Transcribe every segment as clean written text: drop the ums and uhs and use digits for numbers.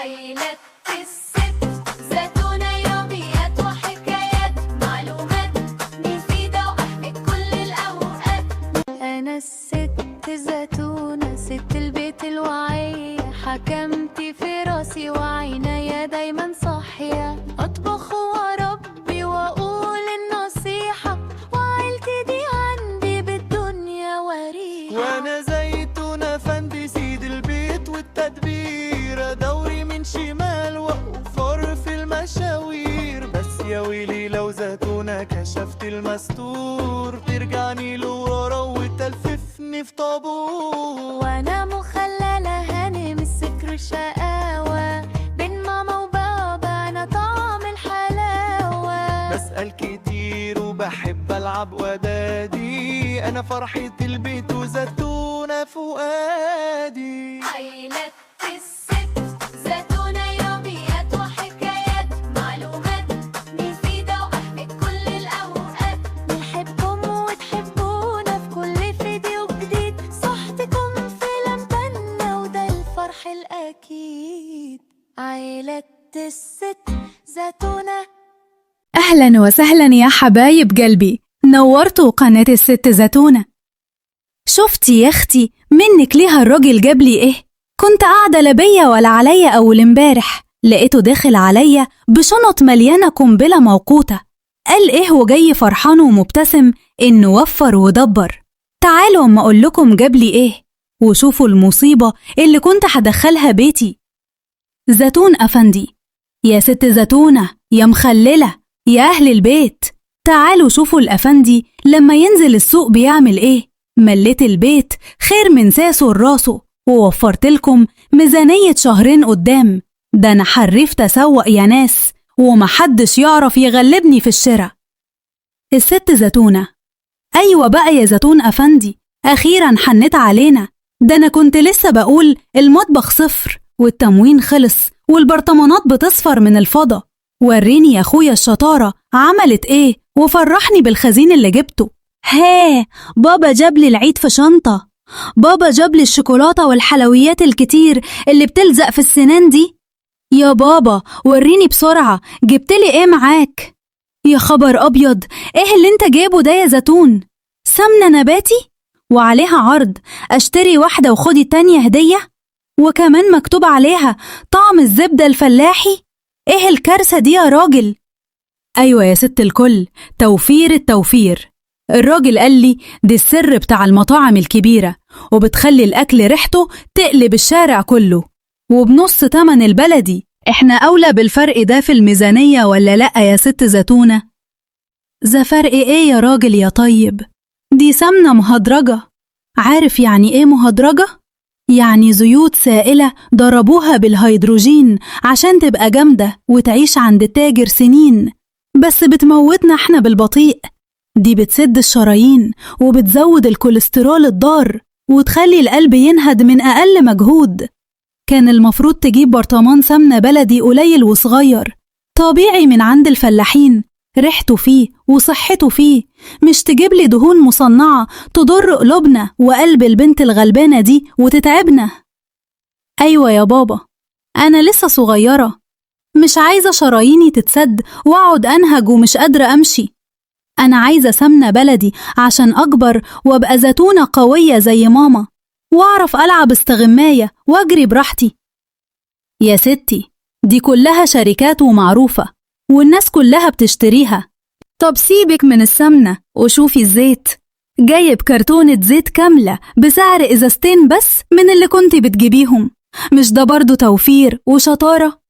عيلة الست زتونة، يوميات وحكايات، معلومات مفيدة وأحمد كل الأوقات. أنا الست زتونة، ست البيت الواعية، حكمتي في راسي وعينيا دايما صاحية، أطبخ وأربي وأقول النصيحة، وعيلتي دي عندي بالدنيا وريحة. وأنا زيتونة فندي، سيد البيت والتدبير، دوري من شمال وأوفر في المشاوير. بس يا ويلي لو زيتونة كشفت المستور، ترجعني لورا وتلففني في طابور. وأنا مخللة هانم السكر شقاوة، بين ماما وبابا أنا طعم الحلاوة. بسأل كتير وبحب ألعب ودادي، أنا فرحة البيت وزيتونة فؤادي. عيلة الست زتونة، يوميات وحكايات، معلومات مفيدة وأحمد كل الأوقات. بنحبكم وتحبونا في كل فيديو جديد، صحتكم في لمتنا وده الفرح الأكيد. عيلة الست زتونة. أهلا وسهلا يا حبايب قلبي، نورتوا قناة الست زتونة. شفتي يا أختي منك ليها الراجل جابلي إيه؟ كنت قاعدة لا بيا ولا عليا أول امبارح، لقيته داخل عليا بشنط مليانة قنبلة موقوتة. قال إيه وجاي فرحان ومبتسم إنه وفر ودبر. تعالوا أما أقول لكم جابلي إيه، وشوفوا المصيبة اللي كنت هدخلها بيتي. زتون أفندي، يا ست زتونة، يا مخللة، يا أهل البيت، تعالوا شوفوا الأفندي لما ينزل السوق بيعمل إيه. مليت البيت خير من ساسه لراسه، ووفرت لكم ميزانية شهرين قدام. ده أنا حرفت أسوق يا ناس، ومحدش يعرف يغلبني في الشراء. الست زتونة، أيوة بقى يا زتون أفندي، أخيرا حنت علينا. ده أنا كنت لسه بقول المطبخ صفر والتموين خلص والبرطمانات بتصفر من الفضة. وريني يا أخويا الشطارة عملت إيه، وفرحني بالخزين اللي جبته. ها، بابا جابلي العيد في شنطة. بابا جابلي الشوكولاتة والحلويات الكتير اللي بتلزق في السنان دي. يا بابا وريني بسرعة جبتلي إيه معاك. يا خبر أبيض، إيه اللي انت جايبه ده يا زتون؟ سمنة نباتي وعليها عرض، أشتري واحدة وخدي التانية هدية، وكمان مكتوب عليها طعم الزبدة الفلاحي. إيه الكارثة دي يا راجل؟ أيوة يا ست الكل، توفير التوفير. الراجل قال لي دي السر بتاع المطاعم الكبيرة، وبتخلي الأكل ريحته تقلب الشارع كله، وبنص تمن البلدي. إحنا أولى بالفرق ده في الميزانية ولا لأ يا ست زتونة؟ ذا فرق إيه يا راجل يا طيب؟ دي سمنة مهدرجة. عارف يعني إيه مهدرجة؟ يعني زيوت سائلة ضربوها بالهيدروجين عشان تبقى جامدة وتعيش عند التاجر سنين، بس بتموتنا احنا بالبطيء. دي بتسد الشرايين وبتزود الكوليسترول الضار، وتخلي القلب ينهد من أقل مجهود. كان المفروض تجيب برطمان سمنة بلدي قليل وصغير طبيعي من عند الفلاحين، ريحته فيه وصحته فيه، مش تجيب لي دهون مصنعة تضر قلوبنا وقلب البنت الغلبانة دي وتتعبنا. أيوة يا بابا، أنا لسه صغيرة، مش عايزة شراييني تتسد وأقعد أنهج ومش قادرة أمشي. أنا عايزة سمنة بلدي عشان أكبر وأبقى زتونة قوية زي ماما، وأعرف ألعب استغماية وأجري براحتي. يا ستي، دي كلها شركات ومعروفة، والناس كلها بتشتريها. طب سيبك من السمنة وشوفي الزيت، جايب كرتونة زيت كاملة بسعر إزازتين بس من اللي كنتي بتجيبيهم. مش ده برضو توفير وشطارة؟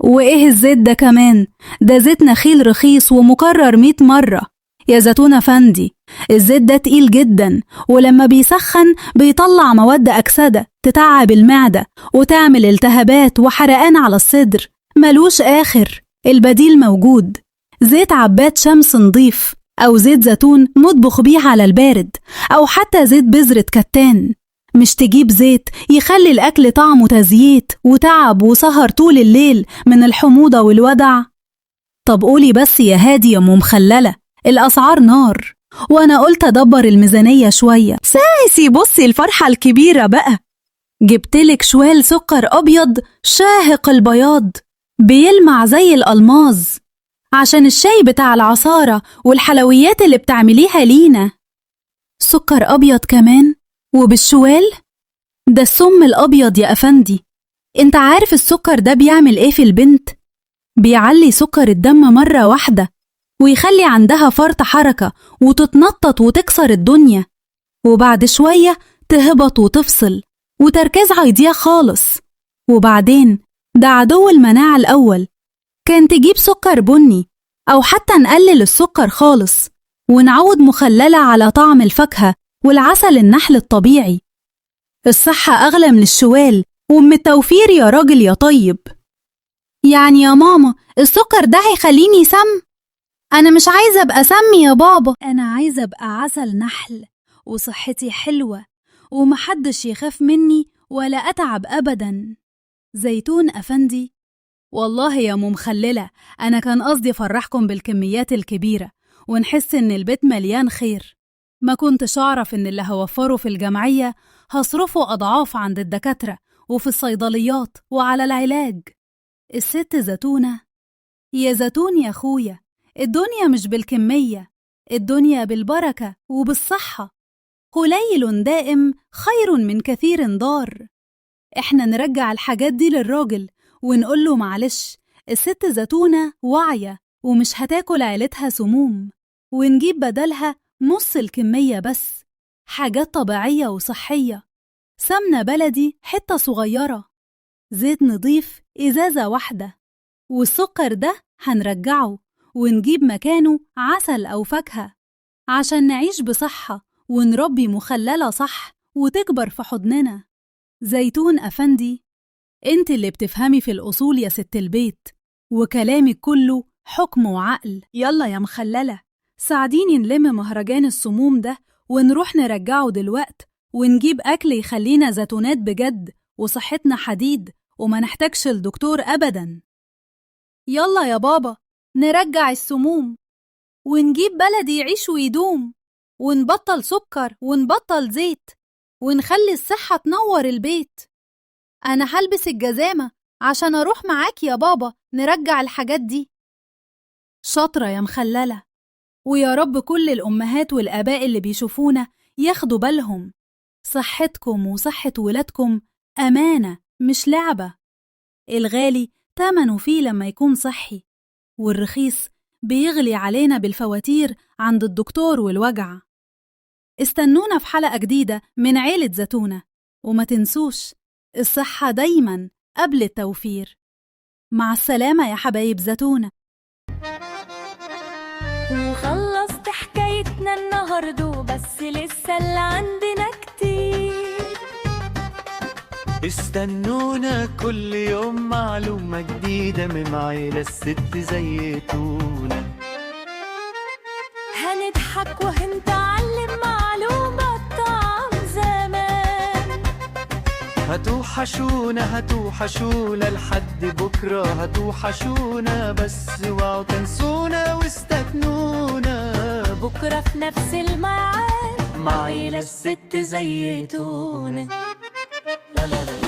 وإيه الزيت ده كمان؟ ده زيت نخيل رخيص ومكرر 100 مرة يا زتون أفندي. الزيت ده تقيل جدا، ولما بيسخن بيطلع مواد أكسدة تتعب المعدة وتعمل التهابات وحرقان على الصدر، ملوش آخر. البديل موجود، زيت عباد شمس نضيف، أو زيت زيتون نطبخ بيه على البارد، أو حتى زيت بذرة كتان. مش تجيب زيت يخلي الأكل طعمه تزييت وتعب وسهر طول الليل من الحموضة والودع. طب قولي بس يا هادي يا أم مخللة، الأسعار نار، وأنا قلت أدبر الميزانية شوية. ساسي بصي الفرحة الكبيرة بقى، جبتلك شوال سكر أبيض شاهق البياض بيلمع زي الألماظ، عشان الشاي بتاع العصارة والحلويات اللي بتعمليها لينا. سكر أبيض كمان وبالشوال؟ ده السم الأبيض يا أفندي. انت عارف السكر ده بيعمل ايه في البنت؟ بيعلي سكر الدم مرة واحدة ويخلي عندها فرط حركة وتتنطط وتكسر الدنيا، وبعد شوية تهبط وتفصل وتركيزها يضيع خالص. وبعدين ده عدو المناعة الأول. كان تجيب سكر بني أو حتى نقلل السكر خالص ونعود مخللة على طعم الفاكهة والعسل النحل الطبيعي. الصحة أغلى من الشوال ومن التوفير يا راجل يا طيب. يعني يا ماما السكر ده هيخليني سم؟ أنا مش عايزة أبقى سم يا بابا، أنا عايزة أبقى عسل نحل وصحتي حلوة ومحدش يخاف مني ولا أتعب أبدا. زيتون أفندي، والله يا مخللة أنا كان قصدي أفرحكم بالكميات الكبيرة ونحس إن البيت مليان خير. ما كنتش أعرف إن اللي هوفره في الجمعية هصرفه أضعاف عند الدكاترة وفي الصيدليات وعلى العلاج. الست زتونة، يا زيتون يا أخويا، الدنيا مش بالكمية، الدنيا بالبركة وبالصحة. قليل دائم خير من كثير ضار. إحنا نرجع الحاجات دي للراجل ونقوله معلش الست زتونة واعية ومش هتاكل عيلتها سموم، ونجيب بدلها نص الكمية بس، حاجات طبيعية وصحية. سمنة بلدي حتة صغيرة، زيت نضيف إزازة واحدة، والسكر ده هنرجعه ونجيب مكانه عسل أو فاكهة عشان نعيش بصحة ونربي مخللة صح وتكبر في حضننا. زيتون أفندي، انت اللي بتفهمي في الأصول يا ست البيت، وكلامك كله حكم وعقل. يلا يا مخللة ساعديني نلم مهرجان السموم ده ونروح نرجعه دلوقت ونجيب أكل يخلينا زيتونات بجد وصحتنا حديد وما نحتاجش الدكتور أبدا. يلا يا بابا نرجع السموم ونجيب بلدي يعيش ويدوم، ونبطل سكر ونبطل زيت ونخلي الصحة تنور البيت. أنا هلبس الجزامة عشان أروح معاك يا بابا نرجع الحاجات دي. شاطرة يا مخللة، ويا رب كل الأمهات والآباء اللي بيشوفونا ياخدوا بالهم. صحتكم وصحة ولادكم أمانة مش لعبة. الغالي تمنه فيه لما يكون صحي، والرخيص بيغلي علينا بالفواتير عند الدكتور والوجع. استنونا في حلقة جديدة من عيلة زتونة، وما تنسوش الصحة دايما قبل التوفير. مع السلامة يا حبايب زتونة. وخلصت حكايتنا النهاردة بس لسه اللي عندنا كتير. استنونا كل يوم معلومة جديدة من عيلة الست زيتونة. هنضحك وهنتعلم معلومة طعم زمان. هتوحشونا لحد بكرة، هتوحشونا بس اوعوا تنسونا واستنونا بكرة في نفس الميعاد مع عيلة الست زيتونة. لا لا لا.